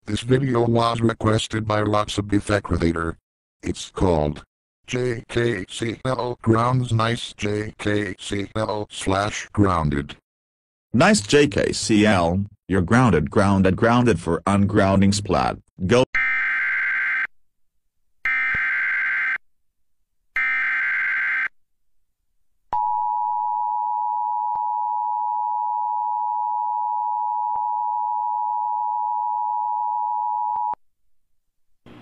This video was requested by lots of Effect Creator. It's called JKCL Grounds. Nice JKCL/grounded. Nice JKCL, you're grounded for ungrounding splat. Go.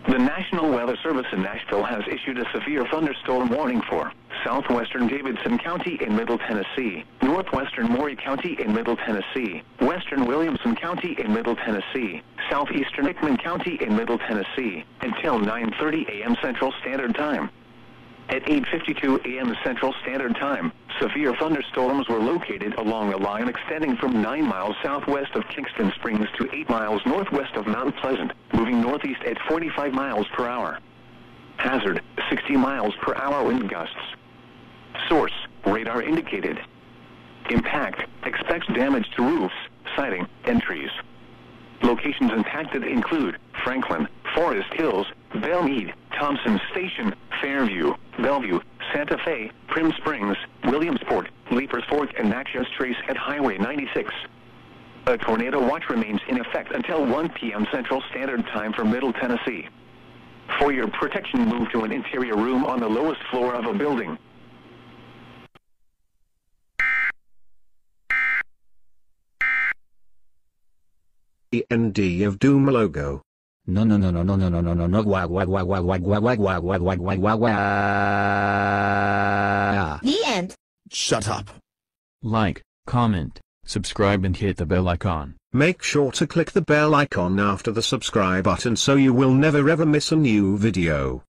The National Weather Service in Nashville has issued a severe thunderstorm warning for southwestern Davidson County in Middle Tennessee, northwestern Maury County in Middle Tennessee, western Williamson County in Middle Tennessee, southeastern Hickman County in Middle Tennessee, until 9:30 a.m. Central Standard Time. At 8:52 a.m. Central Standard Time, severe thunderstorms were located along a line extending from 9 miles southwest of Kingston Springs to 8 miles northwest of Mount Pleasant, moving northeast at 45 miles per hour. Hazard, 60 miles per hour wind gusts. Source, radar indicated. Impact, expects damage to roofs, siding, and trees. Locations impacted include Franklin, Forest Hills, Belmead, Thompson Station, Fairview, Bellevue, Santa Fe, Prim Springs, Williamsport, Leapers Fork, and Natchez Trace at Highway 96. A tornado watch remains in effect until 1 p.m. Central Standard Time for Middle Tennessee. For your protection, move to an interior room on the lowest floor of a building. END of Doom logo. No. Wag. The end. Shut up. Like, comment, subscribe and hit the bell icon. Make sure to click the bell icon after the subscribe button so you will never ever miss a new video.